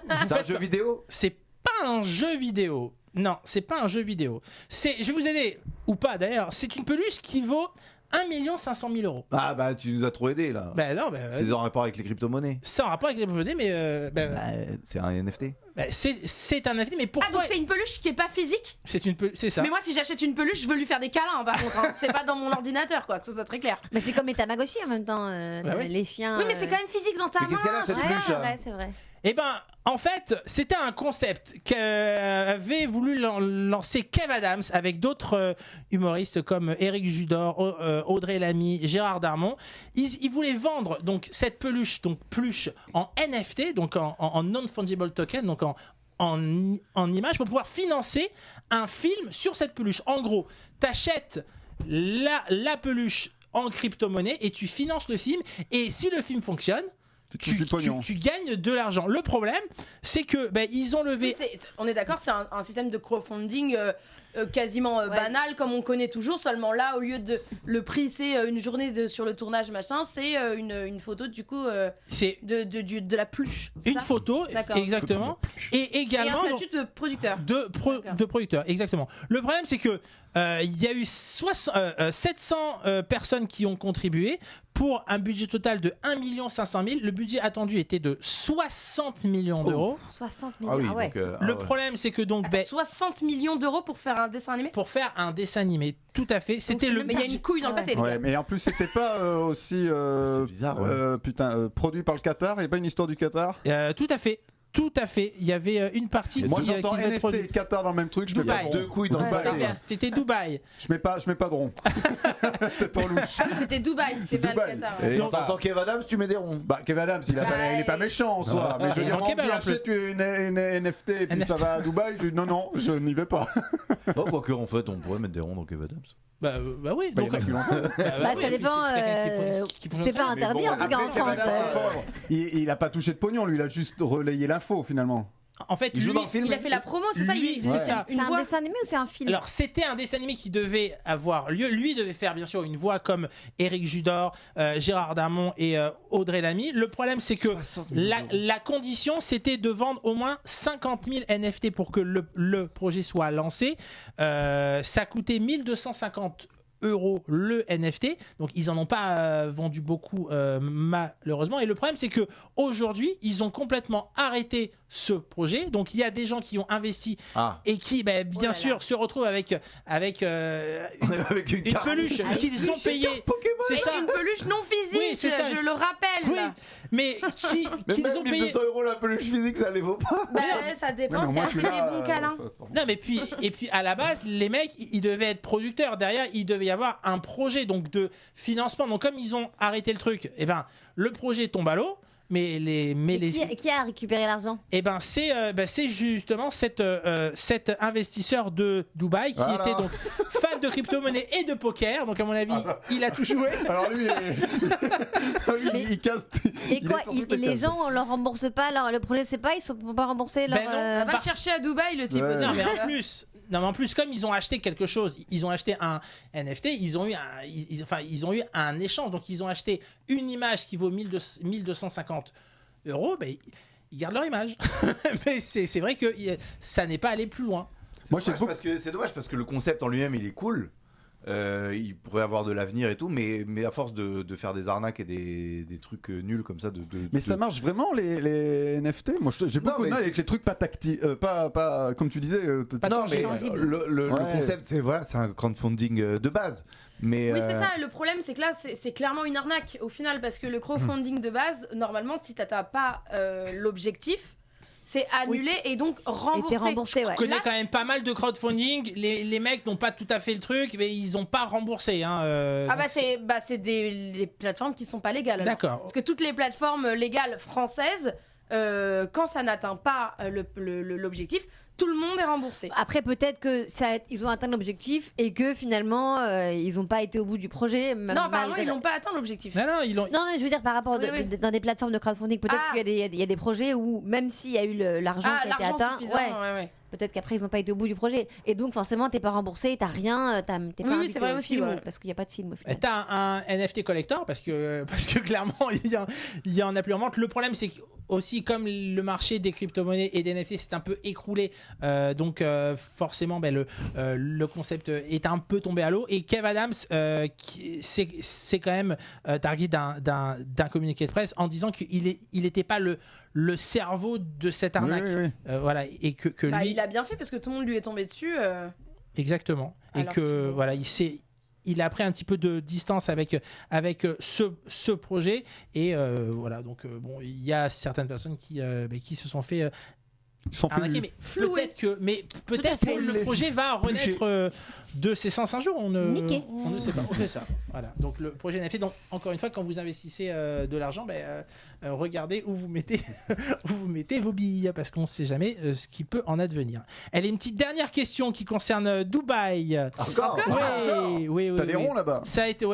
[SPEAKER 4] là.
[SPEAKER 7] C'est un jeu vidéo.
[SPEAKER 3] c'est pas un jeu vidéo. Non, c'est pas un jeu vidéo. Je vais vous aider, ou pas d'ailleurs, c'est une peluche qui vaut 1 500 000 euros.
[SPEAKER 7] Ah bah tu nous as trop aidé là.
[SPEAKER 3] Ben non, ben,
[SPEAKER 7] C'est en rapport avec les crypto-monnaies.
[SPEAKER 3] c'est en rapport avec les monnaies, mais
[SPEAKER 7] C'est un NFT.
[SPEAKER 3] c'est un NFT. Mais
[SPEAKER 4] Ah,
[SPEAKER 3] pourquoi
[SPEAKER 4] donc c'est une peluche qui est pas physique?
[SPEAKER 3] c'est ça.
[SPEAKER 4] Mais moi, si j'achète une peluche, je veux lui faire des câlins, par contre. Hein. C'est pas dans mon ordinateur, quoi, que ce soit très clair.
[SPEAKER 6] Mais c'est comme les Tamagotchi en même temps.
[SPEAKER 3] Bah oui.
[SPEAKER 6] Les chiens.
[SPEAKER 4] Oui, mais c'est quand même physique dans ta
[SPEAKER 7] Mais
[SPEAKER 4] main.
[SPEAKER 7] qu'est-ce qu'elle a, cette
[SPEAKER 6] Ouais,
[SPEAKER 7] peluche là
[SPEAKER 6] ouais, c'est vrai.
[SPEAKER 3] Eh ben, en fait, c'était un concept qu'avait voulu lancer Kev Adams avec d'autres humoristes comme Éric Judor, Audrey Lamy, Gérard Darmon. Ils voulaient vendre donc cette peluche, donc pluche, en NFT, donc en non-fungible token, donc en image, pour pouvoir financer un film sur cette peluche. En gros, t'achètes la peluche en crypto-monnaie et tu finances le film. Et si le film fonctionne,
[SPEAKER 5] touches du pognon.
[SPEAKER 3] tu gagnes de l'argent. Le problème, c'est que ils ont levé.
[SPEAKER 4] On est d'accord, c'est un système de crowdfunding quasiment banal, comme on connaît toujours. Seulement là, au lieu de le prix, c'est une journée sur le tournage, machin, c'est une photo du coup
[SPEAKER 3] C'est
[SPEAKER 4] de la peluche. c'est
[SPEAKER 3] une
[SPEAKER 4] ça
[SPEAKER 3] photo,
[SPEAKER 4] D'accord.
[SPEAKER 3] exactement, et
[SPEAKER 4] Et un
[SPEAKER 3] également donc,
[SPEAKER 4] statut de producteur.
[SPEAKER 3] de producteur, exactement. Le problème, c'est que il y a eu 700 personnes qui ont contribué pour un budget total de 1 500 000. Le budget attendu était de 60 millions d'euros.
[SPEAKER 6] 60 millions.
[SPEAKER 7] Ah oui,
[SPEAKER 6] Ah ouais.
[SPEAKER 7] donc.
[SPEAKER 3] Le problème, c'est que donc,
[SPEAKER 4] 60 millions d'euros pour faire un dessin animé.
[SPEAKER 3] pour faire un dessin animé, tout à fait, c'était le
[SPEAKER 4] Mais il y a
[SPEAKER 3] budget.
[SPEAKER 4] une couille dans le
[SPEAKER 6] Ouais.
[SPEAKER 4] pâté, les
[SPEAKER 5] Ouais,
[SPEAKER 4] gars.
[SPEAKER 5] mais en plus, c'était pas aussi.
[SPEAKER 7] C'est bizarre, ouais.
[SPEAKER 5] Produit par le Qatar, et pas une histoire du Qatar.
[SPEAKER 3] Tout à fait. Tout à fait. Il y avait une partie
[SPEAKER 5] Moi,
[SPEAKER 3] qui
[SPEAKER 5] j'entends
[SPEAKER 3] devait être
[SPEAKER 5] NFT
[SPEAKER 3] produite.
[SPEAKER 5] Qatar dans le même truc, je mets
[SPEAKER 3] Dubaï.
[SPEAKER 5] pas de
[SPEAKER 7] Deux
[SPEAKER 5] rond.
[SPEAKER 7] couilles dans le
[SPEAKER 6] Ouais,
[SPEAKER 7] pâté.
[SPEAKER 6] c'est bien.
[SPEAKER 3] C'était Dubaï.
[SPEAKER 5] Je mets pas de rond. C'est en louche.
[SPEAKER 4] Ah, mais c'était Dubaï, c'était pas le
[SPEAKER 5] Dubaï.
[SPEAKER 4] Qatar.
[SPEAKER 7] Et
[SPEAKER 3] Donc,
[SPEAKER 7] en tant qu'Ev Adams, tu mets des ronds.
[SPEAKER 5] Bah, Kev Adams, il est pas méchant en soi. Mais je veux
[SPEAKER 3] Et
[SPEAKER 5] dire,
[SPEAKER 3] donc,
[SPEAKER 5] on
[SPEAKER 3] Kev
[SPEAKER 5] dit
[SPEAKER 3] Adams,
[SPEAKER 5] achète une NFT et puis
[SPEAKER 3] NFT.
[SPEAKER 5] ça va à Dubaï. Je dis non, je n'y vais pas.
[SPEAKER 7] Oh, quoique en fait, on pourrait mettre des ronds dans Kev Adams.
[SPEAKER 3] Bah oui.
[SPEAKER 5] Bah, il y en a qui l'ont fait.
[SPEAKER 6] Bah,
[SPEAKER 3] oui,
[SPEAKER 6] ça
[SPEAKER 3] et puis
[SPEAKER 6] dépend.
[SPEAKER 3] c'est quelqu'un qui fonctionne
[SPEAKER 6] C'est
[SPEAKER 3] très
[SPEAKER 6] pas
[SPEAKER 3] bien.
[SPEAKER 6] interdit en tout cas en
[SPEAKER 5] Après, Kev
[SPEAKER 6] France.
[SPEAKER 5] Adams, c'est pauvre. Il a pas touché de pognon, lui, il a juste relayé l'info finalement.
[SPEAKER 3] En fait,
[SPEAKER 7] Il joue
[SPEAKER 3] lui,
[SPEAKER 7] dans le film.
[SPEAKER 4] Il a fait la promo, c'est ça?
[SPEAKER 3] Lui,
[SPEAKER 4] Il
[SPEAKER 3] c'est
[SPEAKER 4] faisait
[SPEAKER 3] ça.
[SPEAKER 6] C'est
[SPEAKER 4] une
[SPEAKER 6] un
[SPEAKER 4] voix.
[SPEAKER 6] dessin animé ou c'est un film?
[SPEAKER 3] alors c'était un dessin animé qui devait avoir lieu. Lui devait faire bien sûr une voix comme Éric Judor, Gérard Darmon et Audrey Lamy. Le problème, c'est que la condition, c'était de vendre au moins 50 000 NFT pour que le projet soit lancé. Ça coûtait 1250 euros le NFT, donc ils en ont pas vendu beaucoup malheureusement. Et le problème, c'est que aujourd'hui, ils ont complètement arrêté ce projet. Donc il y a des gens qui ont investi
[SPEAKER 7] Ah.
[SPEAKER 3] et qui, bien
[SPEAKER 4] là
[SPEAKER 3] sûr,
[SPEAKER 4] là.
[SPEAKER 3] se retrouvent avec
[SPEAKER 7] Avec une
[SPEAKER 3] une
[SPEAKER 7] carte.
[SPEAKER 3] peluche qu'ils ont payée. C'est
[SPEAKER 4] Et
[SPEAKER 3] ça.
[SPEAKER 4] une peluche non physique,
[SPEAKER 3] Oui, c'est ça.
[SPEAKER 4] je le rappelle.
[SPEAKER 3] Oui, mais
[SPEAKER 7] Mais
[SPEAKER 3] qu'ils
[SPEAKER 7] même
[SPEAKER 3] ont payé.
[SPEAKER 7] 1200 euros la peluche physique, ça les vaut pas.
[SPEAKER 4] Bah, ça dépend si elle fait des bons câlins.
[SPEAKER 3] Non, mais puis à la base, les mecs, ils devaient être producteurs. Derrière, il devait y avoir un projet donc de financement. Donc comme ils ont arrêté le truc, et ben le projet tombe à l'eau. Mais
[SPEAKER 6] Qui a récupéré l'argent?
[SPEAKER 3] et ben c'est justement cet investisseur de Dubaï qui
[SPEAKER 5] Voilà.
[SPEAKER 3] était donc fan de crypto-monnaie et de poker. Donc à mon avis, il a tout joué.
[SPEAKER 5] Alors lui, il casse.
[SPEAKER 6] Et quoi?
[SPEAKER 5] est sur toutes
[SPEAKER 6] Les
[SPEAKER 5] cases.
[SPEAKER 6] gens, on leur rembourse pas le projet, c'est pas, ils sont pas remboursés leur.
[SPEAKER 3] Ben non.
[SPEAKER 4] Va
[SPEAKER 3] Parce-
[SPEAKER 4] le chercher à Dubaï, le type.
[SPEAKER 5] Ouais.
[SPEAKER 4] aussi.
[SPEAKER 3] Non, mais en plus, comme ils ont acheté quelque chose, ils ont acheté un NFT, ils ont eu un échange. Donc, ils ont acheté une image qui vaut 1250 euros. Ben, ils gardent leur image. Mais c'est vrai que ça n'est pas allé plus loin.
[SPEAKER 5] Moi, je sais
[SPEAKER 7] C'est dommage parce que le concept en lui-même, il est cool. il pourrait avoir de l'avenir et tout, mais à force de faire des arnaques et des trucs nuls comme ça.
[SPEAKER 5] Mais ça marche vraiment les NFT? Moi j'ai beaucoup de mal avec les trucs pas tactiles, pas comme tu disais.
[SPEAKER 7] Non, mais le
[SPEAKER 5] Ouais.
[SPEAKER 7] concept, c'est un crowdfunding de base. Mais
[SPEAKER 4] Oui, c'est ça. Le problème, c'est que là, c'est clairement une arnaque au final, parce que le crowdfunding de base, normalement, si t'atteins pas l'objectif, c'est annulé et donc
[SPEAKER 6] Et
[SPEAKER 4] remboursé.
[SPEAKER 6] t'es remboursé, ouais.
[SPEAKER 3] Je connais
[SPEAKER 4] Là,
[SPEAKER 3] quand même pas mal de crowdfunding. Les mecs n'ont pas tout à fait le truc, mais ils n'ont pas remboursé. Hein,
[SPEAKER 4] c'est des plateformes qui sont pas légales. alors.
[SPEAKER 3] D'accord.
[SPEAKER 4] Parce que toutes les plateformes légales françaises, quand ça n'atteint pas l'objectif, tout le monde est remboursé.
[SPEAKER 6] Après, peut-être que ils ont atteint l'objectif et que finalement, ils n'ont pas été au bout du projet.
[SPEAKER 4] Non, apparemment, ils n'ont pas atteint l'objectif.
[SPEAKER 3] Non, ils l'ont.
[SPEAKER 6] Non, je veux dire par rapport
[SPEAKER 4] Oui, oui.
[SPEAKER 6] dans des plateformes de crowdfunding, peut-être
[SPEAKER 4] Ah.
[SPEAKER 6] qu'il y a des projets où même s'il y a eu l'argent qui a été
[SPEAKER 4] l'argent
[SPEAKER 6] atteint,
[SPEAKER 4] suffisant, ouais.
[SPEAKER 6] peut-être qu'après ils n'ont pas été au bout du projet. Et donc forcément, t'es pas remboursé, t'as rien, t'es
[SPEAKER 4] Oui,
[SPEAKER 6] pas invité
[SPEAKER 4] c'est vrai
[SPEAKER 6] au
[SPEAKER 4] aussi,
[SPEAKER 6] film,
[SPEAKER 4] ouais.
[SPEAKER 6] parce qu'il n'y a pas de film au final.
[SPEAKER 3] T'as un NFT collector parce que clairement il y en a plus en vente. Le problème c'est que aussi comme le marché des crypto-monnaies et des NFT s'est un peu écroulé, donc forcément le concept est un peu tombé à l'eau. Et Kev Adams c'est quand même targué d'un communiqué de presse en disant qu'il n'était pas le cerveau de cette arnaque.
[SPEAKER 5] Oui.
[SPEAKER 3] Voilà, et que lui
[SPEAKER 4] Il a bien fait parce que tout le monde lui est tombé dessus.
[SPEAKER 3] exactement, et
[SPEAKER 4] Alors
[SPEAKER 3] que
[SPEAKER 4] que-
[SPEAKER 3] voilà, il a pris un petit peu de distance avec ce projet, et voilà, donc bon, il y a certaines personnes qui se sont fait
[SPEAKER 5] Ils sont
[SPEAKER 3] arnaquer, mais
[SPEAKER 4] Floué.
[SPEAKER 3] peut-être que le projet va renaître de ses 105 jours, on
[SPEAKER 6] Niqué.
[SPEAKER 3] ne sait pas, on fait ça. Voilà, donc le projet NFT. Donc encore une fois, quand vous investissez de l'argent, regardez où vous mettez où vous mettez vos billes, parce qu'on ne sait jamais ce qui peut en advenir. Elle est une petite dernière question qui concerne Dubaï.
[SPEAKER 5] Encore.
[SPEAKER 3] Oui.
[SPEAKER 5] T'as des ronds là-bas.
[SPEAKER 3] Ça a été,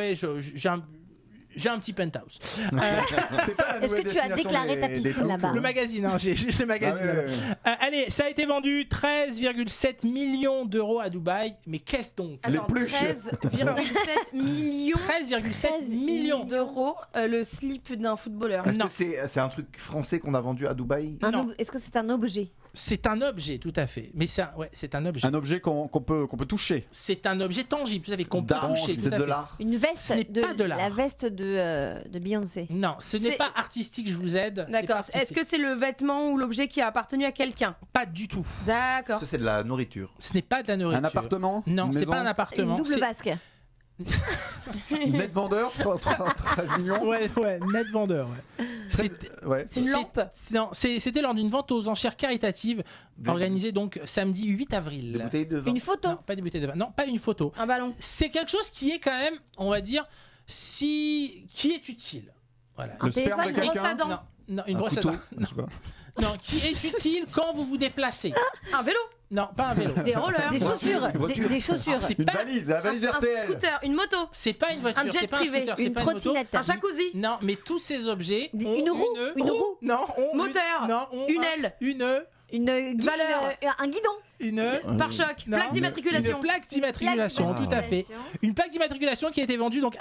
[SPEAKER 3] j'ai un petit penthouse.
[SPEAKER 5] C'est pas la
[SPEAKER 6] Est-ce que
[SPEAKER 5] nouvelle
[SPEAKER 6] tu as
[SPEAKER 5] destination
[SPEAKER 6] déclaré ta
[SPEAKER 5] des
[SPEAKER 6] piscine
[SPEAKER 5] trucs,
[SPEAKER 6] là-bas
[SPEAKER 3] Le magazine, hein, j'ai le magazine.
[SPEAKER 5] Ah, ouais,
[SPEAKER 3] là-bas. Allez, ça a été vendu 13,7 millions d'euros à Dubaï. Mais qu'est-ce donc?
[SPEAKER 5] Les
[SPEAKER 4] Attends,
[SPEAKER 5] pluches.
[SPEAKER 4] 13,7 millions
[SPEAKER 3] 13,7 millions.
[SPEAKER 4] d'euros, le slip d'un footballeur.
[SPEAKER 7] est-ce
[SPEAKER 3] Non.
[SPEAKER 7] que c'est un truc français qu'on a vendu à Dubaï?
[SPEAKER 3] Non.
[SPEAKER 6] Est-ce que c'est un objet?
[SPEAKER 3] C'est un objet, tout à fait. Mais c'est un objet.
[SPEAKER 5] Un objet qu'on peut toucher.
[SPEAKER 3] C'est un objet tangible, tout à fait, qu'on peut
[SPEAKER 7] D'art,
[SPEAKER 3] toucher.
[SPEAKER 7] c'est
[SPEAKER 3] tout à
[SPEAKER 7] de
[SPEAKER 3] fait.
[SPEAKER 7] l'art.
[SPEAKER 6] Une veste
[SPEAKER 3] Ce n'est pas de l'art.
[SPEAKER 6] La veste de Beyoncé.
[SPEAKER 3] Non, ce n'est
[SPEAKER 4] C'est-
[SPEAKER 3] pas artistique, je vous aide. C'est pas
[SPEAKER 4] D'accord.
[SPEAKER 3] artistique.
[SPEAKER 4] Est-ce que c'est le vêtement ou l'objet qui a appartenu à quelqu'un?
[SPEAKER 3] Pas du tout.
[SPEAKER 4] D'accord.
[SPEAKER 7] Est-ce que c'est de la nourriture?
[SPEAKER 3] Ce n'est pas de la nourriture.
[SPEAKER 5] Un appartement.
[SPEAKER 3] Non,
[SPEAKER 5] Une
[SPEAKER 3] c'est
[SPEAKER 5] maison
[SPEAKER 3] pas un
[SPEAKER 6] Une
[SPEAKER 3] appartement.
[SPEAKER 6] double
[SPEAKER 3] c'est-
[SPEAKER 6] vasque.
[SPEAKER 5] Net vendeur, 13 millions.
[SPEAKER 3] Ouais, net vendeur. Ouais. C'était-
[SPEAKER 5] Ouais.
[SPEAKER 4] C'est une lampe.
[SPEAKER 3] Non, c'était lors d'une vente aux enchères caritatives organisée donc samedi 8
[SPEAKER 7] Des
[SPEAKER 3] avril.
[SPEAKER 7] bouteilles de vin?
[SPEAKER 6] Une photo.
[SPEAKER 3] Non, pas des bouteilles de vin. Non, pas une photo.
[SPEAKER 4] Un ballon.
[SPEAKER 3] C'est quelque chose qui est quand même, on va dire, qui est utile. Voilà.
[SPEAKER 5] Le sperme de
[SPEAKER 6] téléphone,
[SPEAKER 4] Brosse à
[SPEAKER 5] quelqu'un.
[SPEAKER 4] dents.
[SPEAKER 3] Non, une
[SPEAKER 7] Un
[SPEAKER 3] brosse à
[SPEAKER 7] couteau?
[SPEAKER 3] dents.
[SPEAKER 5] Je sais pas.
[SPEAKER 3] Non, qui est utile quand vous vous déplacez.
[SPEAKER 4] Un vélo.
[SPEAKER 3] Non, pas un vélo.
[SPEAKER 4] Des rollers.
[SPEAKER 6] Des chaussures.
[SPEAKER 5] Une voiture.
[SPEAKER 6] Des chaussures.
[SPEAKER 3] C'est
[SPEAKER 5] Une
[SPEAKER 3] pas,
[SPEAKER 5] valise, la valise
[SPEAKER 4] Un
[SPEAKER 5] RTL.
[SPEAKER 4] scooter. Une moto.
[SPEAKER 3] c'est pas une voiture,
[SPEAKER 4] Un jet
[SPEAKER 3] c'est pas
[SPEAKER 4] privé.
[SPEAKER 3] un scooter, c'est
[SPEAKER 6] Une
[SPEAKER 3] pas une moto.
[SPEAKER 6] trottinette.
[SPEAKER 4] Un jacuzzi.
[SPEAKER 3] Non, mais tous ces objets ont
[SPEAKER 6] Une roue, une roue.
[SPEAKER 3] Non, ont
[SPEAKER 4] Moteur.
[SPEAKER 3] non, ont
[SPEAKER 4] Une
[SPEAKER 3] un-
[SPEAKER 4] aile. Valeur.
[SPEAKER 6] Un guidon.
[SPEAKER 3] une
[SPEAKER 4] Pare-choc.
[SPEAKER 3] non,
[SPEAKER 4] Plaque d'immatriculation.
[SPEAKER 3] Une plaque d'immatriculation, tout à fait. Une plaque d'immatriculation qui a été vendue donc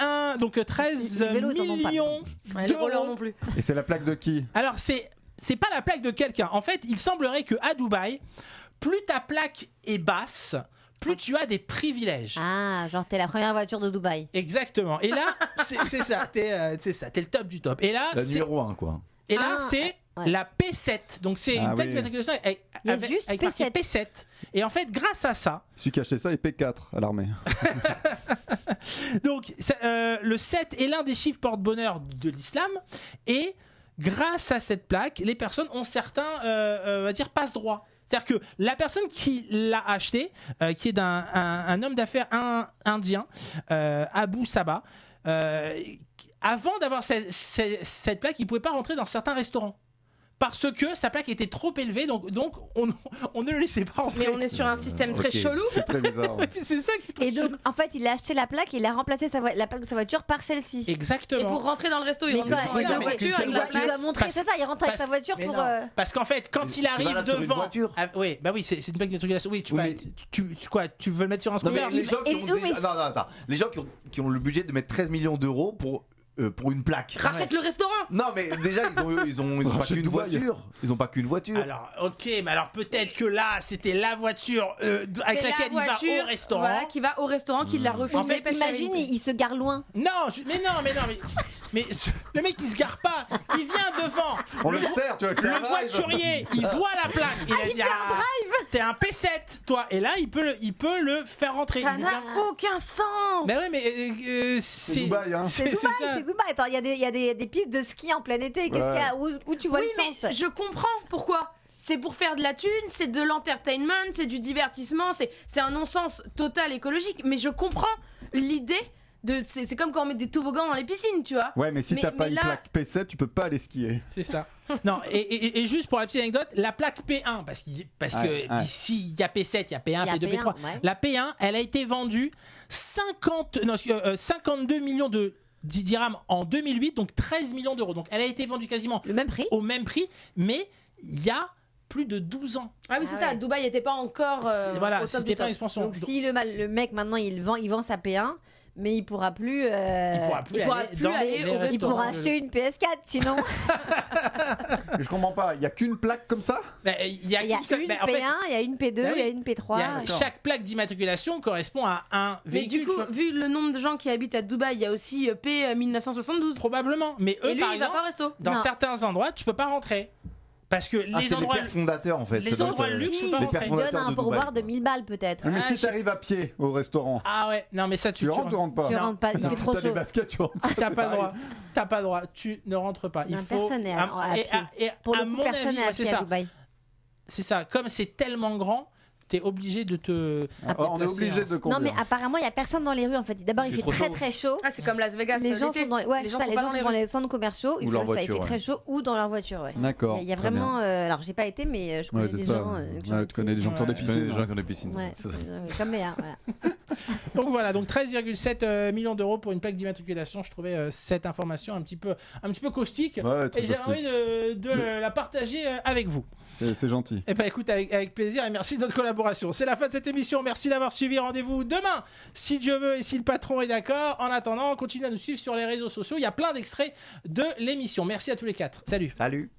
[SPEAKER 3] 13
[SPEAKER 6] Les vélos, ils en ont pas.
[SPEAKER 3] millions
[SPEAKER 4] Ouais, les rollers
[SPEAKER 3] d'euros.
[SPEAKER 4] non plus.
[SPEAKER 5] Et c'est la plaque de qui?
[SPEAKER 3] Alors c'est pas la plaque de quelqu'un. En fait, il semblerait que à Dubaï, plus ta plaque est basse, plus tu as des privilèges.
[SPEAKER 6] Ah, genre t'es la première voiture de Dubaï.
[SPEAKER 3] Exactement. Et là, c'est ça. T'es le top du top. Et là,
[SPEAKER 7] La numéro 1, quoi.
[SPEAKER 3] c'est
[SPEAKER 6] ouais.
[SPEAKER 3] la P7. Donc c'est
[SPEAKER 5] Ah
[SPEAKER 3] une plaque
[SPEAKER 5] oui.
[SPEAKER 3] d'immatriculation avec
[SPEAKER 6] Il y a juste
[SPEAKER 3] marqué
[SPEAKER 6] P7.
[SPEAKER 3] P7. Et en fait, grâce à ça,
[SPEAKER 5] Celui qui a acheté ça est P4 à l'armée.
[SPEAKER 3] donc le 7 est l'un des chiffres porte-bonheur de l'islam. Et grâce à cette plaque, les personnes ont certains, on va dire, passe-droit. C'est-à-dire que la personne qui l'a acheté, qui est un homme d'affaires indien, Abu Sabah, avant d'avoir cette plaque, il ne pouvait pas rentrer dans certains restaurants. Parce que sa plaque était trop élevée, donc on ne le laissait pas rentrer.
[SPEAKER 4] Mais on est sur un système très
[SPEAKER 7] ok.
[SPEAKER 4] chelou.
[SPEAKER 5] C'est très bizarre.
[SPEAKER 3] Et puis c'est ça qui est très
[SPEAKER 6] Et donc,
[SPEAKER 3] chelou.
[SPEAKER 6] en fait, il a acheté la plaque et il a remplacé la plaque de sa voiture par celle-ci.
[SPEAKER 4] Et
[SPEAKER 3] Exactement.
[SPEAKER 4] pour rentrer dans le resto, il
[SPEAKER 6] Mais
[SPEAKER 4] rentre
[SPEAKER 6] quoi,
[SPEAKER 4] dans
[SPEAKER 6] il
[SPEAKER 4] la
[SPEAKER 6] doit-
[SPEAKER 4] voiture
[SPEAKER 3] il
[SPEAKER 4] avec
[SPEAKER 6] il
[SPEAKER 4] la
[SPEAKER 6] doit,
[SPEAKER 4] plaque.
[SPEAKER 6] il doit montrer,
[SPEAKER 3] Parce-
[SPEAKER 6] c'est ça, il rentre avec sa voiture
[SPEAKER 3] Mais
[SPEAKER 6] pour.
[SPEAKER 3] non. Parce qu'en fait, quand il
[SPEAKER 7] C'est
[SPEAKER 3] arrive
[SPEAKER 7] valable sur une
[SPEAKER 3] devant,
[SPEAKER 7] voiture.
[SPEAKER 3] oui, bah oui, c'est une plaque d'immatriculation. Oui,
[SPEAKER 7] Oui,
[SPEAKER 3] tu veux le mettre sur un
[SPEAKER 7] Non, mais
[SPEAKER 3] scooter
[SPEAKER 7] les gens qui
[SPEAKER 6] et-
[SPEAKER 7] ont
[SPEAKER 6] oui, mais
[SPEAKER 7] attends. Les gens qui ont le budget de mettre 13 millions d'euros pour pour une plaque.
[SPEAKER 4] Rachète le restaurant.
[SPEAKER 7] Non, mais déjà, ils ont pas
[SPEAKER 5] Rachète
[SPEAKER 7] qu'une
[SPEAKER 5] Dubaï.
[SPEAKER 7] voiture. Ils ont pas qu'une voiture.
[SPEAKER 3] Alors, ok, mais alors peut-être que là, c'était la voiture avec
[SPEAKER 4] C'est
[SPEAKER 3] laquelle
[SPEAKER 4] la voiture,
[SPEAKER 3] il va au restaurant.
[SPEAKER 4] Voilà, qui va au restaurant, qui l'a refusé.
[SPEAKER 3] En fait,
[SPEAKER 4] parce qu'il y avait
[SPEAKER 6] Imagine,
[SPEAKER 4] une-
[SPEAKER 6] il se gare loin.
[SPEAKER 3] Non, le mec il se gare pas, il vient devant.
[SPEAKER 5] On le sert, tu vois, c'est un
[SPEAKER 3] Le
[SPEAKER 5] drive.
[SPEAKER 3] voiturier, il voit la plaque, il a dit t'es un P7 toi, et là il peut le faire rentrer.
[SPEAKER 4] Ça
[SPEAKER 3] Il lui
[SPEAKER 4] n'a
[SPEAKER 3] vient-
[SPEAKER 4] aucun sens.
[SPEAKER 3] Mais ouais, mais c'est
[SPEAKER 5] Dubaï, hein.
[SPEAKER 6] C'est Dubaï,
[SPEAKER 3] ça.
[SPEAKER 6] c'est Dubaï. Attends, il y a des pistes de ski en plein été. Qu'est-ce qu'il y a où tu vois
[SPEAKER 4] Oui,
[SPEAKER 6] le
[SPEAKER 4] mais
[SPEAKER 6] sens?
[SPEAKER 4] je comprends pourquoi. C'est pour faire de la thune, c'est de l'entertainment, c'est du divertissement, c'est un non-sens total écologique. Mais je comprends l'idée de. C'est comme quand on met des toboggans dans les piscines, tu vois.
[SPEAKER 5] Ouais, mais si
[SPEAKER 4] Mais-
[SPEAKER 5] t'as pas
[SPEAKER 4] mais
[SPEAKER 5] une
[SPEAKER 4] là-
[SPEAKER 5] plaque P7, tu peux pas aller skier.
[SPEAKER 3] C'est ça. Non, et juste pour la petite anecdote, la plaque P1, parce
[SPEAKER 5] Ouais,
[SPEAKER 3] que
[SPEAKER 5] ouais.
[SPEAKER 3] s'il y a P7, il y a P1,
[SPEAKER 6] Il y a
[SPEAKER 3] P2,
[SPEAKER 6] P1,
[SPEAKER 3] P3.
[SPEAKER 6] ouais.
[SPEAKER 3] La P1, elle a été vendue 52 millions de dirhams en 2008, donc 13 millions d'euros. Donc elle a été vendue quasiment
[SPEAKER 6] Le même prix.
[SPEAKER 3] au même prix, mais il y a plus de 12 ans.
[SPEAKER 4] Ah oui, c'est
[SPEAKER 6] Ah
[SPEAKER 4] ça.
[SPEAKER 6] ouais.
[SPEAKER 4] Dubaï n'était pas encore
[SPEAKER 3] Voilà,
[SPEAKER 4] au top
[SPEAKER 3] c'était
[SPEAKER 4] du
[SPEAKER 3] pas
[SPEAKER 4] top.
[SPEAKER 3] une expansion.
[SPEAKER 6] Donc si le mec maintenant il vend sa P1, mais il pourra plus.
[SPEAKER 3] Il pourra plus
[SPEAKER 4] il pourra
[SPEAKER 3] aller
[SPEAKER 4] plus
[SPEAKER 3] dans
[SPEAKER 4] aller
[SPEAKER 3] les
[SPEAKER 4] au
[SPEAKER 3] restaurants.
[SPEAKER 6] Il pourra acheter une PS4 sinon.
[SPEAKER 5] Mais je comprends pas, il y a qu'une plaque comme ça?
[SPEAKER 3] Ben, il y a
[SPEAKER 6] Il y a
[SPEAKER 3] qu'une seule-
[SPEAKER 6] une
[SPEAKER 3] ben, en fait,
[SPEAKER 6] P1, il y a une P2,
[SPEAKER 3] Bah
[SPEAKER 6] il y a
[SPEAKER 3] oui.
[SPEAKER 6] une P3.
[SPEAKER 3] il y a- chaque plaque d'immatriculation correspond à un
[SPEAKER 4] Mais
[SPEAKER 3] véhicule.
[SPEAKER 4] du coup,
[SPEAKER 3] tu vois.
[SPEAKER 4] vu le nombre de gens qui habitent à Dubaï, il y a aussi P 1972.
[SPEAKER 3] Probablement. Mais eux,
[SPEAKER 4] Et lui,
[SPEAKER 3] par
[SPEAKER 4] il va
[SPEAKER 3] exemple,
[SPEAKER 4] pas au resto.
[SPEAKER 3] dans
[SPEAKER 6] Non.
[SPEAKER 3] certains endroits, tu peux pas rentrer. Parce que
[SPEAKER 7] Ah,
[SPEAKER 3] les
[SPEAKER 7] c'est
[SPEAKER 3] endroits.
[SPEAKER 7] les pères fondateurs en fait.
[SPEAKER 3] les
[SPEAKER 7] Ça doit
[SPEAKER 3] endroits
[SPEAKER 7] être,
[SPEAKER 3] luxe,
[SPEAKER 6] Si,
[SPEAKER 3] pas
[SPEAKER 7] les
[SPEAKER 3] rentrer.
[SPEAKER 7] pères
[SPEAKER 6] il donne
[SPEAKER 7] fondateurs
[SPEAKER 6] un
[SPEAKER 7] de
[SPEAKER 6] pourboire
[SPEAKER 7] Dubaï.
[SPEAKER 6] de 1000 balles peut-être.
[SPEAKER 5] Mais
[SPEAKER 3] Ah,
[SPEAKER 5] si
[SPEAKER 3] je-
[SPEAKER 5] t'arrives à pied au restaurant,
[SPEAKER 3] Ah ouais, non mais ça
[SPEAKER 5] tu rentres ou rentres pas?
[SPEAKER 6] Tu
[SPEAKER 3] Non.
[SPEAKER 6] rentres pas, il
[SPEAKER 3] Non.
[SPEAKER 6] fait trop
[SPEAKER 5] T'as
[SPEAKER 6] chaud.
[SPEAKER 5] des baskets, tu rentres pas.
[SPEAKER 3] T'as
[SPEAKER 5] c'est
[SPEAKER 3] pas le
[SPEAKER 5] pareil.
[SPEAKER 3] droit. T'as pas le droit. Tu ne rentres pas. Il
[SPEAKER 6] Non,
[SPEAKER 3] faut.
[SPEAKER 6] personne n'est à pied.
[SPEAKER 3] et
[SPEAKER 6] Pour
[SPEAKER 3] à
[SPEAKER 6] le coup,
[SPEAKER 3] mon
[SPEAKER 6] personne
[SPEAKER 3] avis,
[SPEAKER 6] n'est à
[SPEAKER 3] ouais, c'est
[SPEAKER 6] pied à
[SPEAKER 3] ça.
[SPEAKER 6] Dubaï.
[SPEAKER 3] C'est ça. Comme c'est tellement grand, t'es obligé de te.
[SPEAKER 5] On est
[SPEAKER 3] déplacer,
[SPEAKER 5] obligé
[SPEAKER 3] hein.
[SPEAKER 5] de conduire.
[SPEAKER 6] Non mais apparemment il y a personne dans les rues en fait. D'abord il
[SPEAKER 7] fait
[SPEAKER 6] fait
[SPEAKER 7] trop
[SPEAKER 6] très
[SPEAKER 7] chaud.
[SPEAKER 6] très chaud.
[SPEAKER 4] Ah, c'est comme Las Vegas.
[SPEAKER 6] Les gens
[SPEAKER 4] l'été.
[SPEAKER 6] sont dans les, ouais,
[SPEAKER 4] Les gens
[SPEAKER 6] ça,
[SPEAKER 4] sont
[SPEAKER 6] les
[SPEAKER 4] pas
[SPEAKER 6] gens
[SPEAKER 4] dans les
[SPEAKER 6] sont dans
[SPEAKER 4] rues.
[SPEAKER 6] les centres commerciaux.
[SPEAKER 7] Ou leur
[SPEAKER 6] Ça a été
[SPEAKER 7] voiture,
[SPEAKER 6] très
[SPEAKER 7] ouais.
[SPEAKER 6] chaud ou dans leur voiture. Ouais.
[SPEAKER 5] D'accord.
[SPEAKER 6] Il y a
[SPEAKER 5] très
[SPEAKER 6] vraiment.
[SPEAKER 5] bien.
[SPEAKER 6] Alors j'ai pas été mais je connais
[SPEAKER 5] Ouais, c'est
[SPEAKER 6] des
[SPEAKER 5] ça.
[SPEAKER 6] gens. qui ont
[SPEAKER 5] Ouais,
[SPEAKER 6] été.
[SPEAKER 5] tu connais des gens qui ont des
[SPEAKER 3] Ouais.
[SPEAKER 7] C'est
[SPEAKER 5] piscines.
[SPEAKER 7] des gens qui ont des piscines.
[SPEAKER 6] Ouais,
[SPEAKER 7] C'est ça.
[SPEAKER 6] comme Méa, voilà.
[SPEAKER 3] Donc voilà, donc 13,7 millions d'euros pour une plaque d'immatriculation. Je trouvais cette information un petit peu caustique.
[SPEAKER 5] Ouais,
[SPEAKER 3] Et
[SPEAKER 5] très
[SPEAKER 3] j'avais envie
[SPEAKER 5] caustique.
[SPEAKER 3] de la partager avec vous.
[SPEAKER 5] C'est gentil.
[SPEAKER 3] Eh ben écoute, avec plaisir et merci de notre collaboration. C'est la fin de cette émission. Merci d'avoir suivi. Rendez-vous demain, si Dieu veut et si le patron est d'accord. En attendant, continuez à nous suivre sur les réseaux sociaux. Il y a plein d'extraits de l'émission. Merci à tous les quatre. Salut.
[SPEAKER 7] Salut.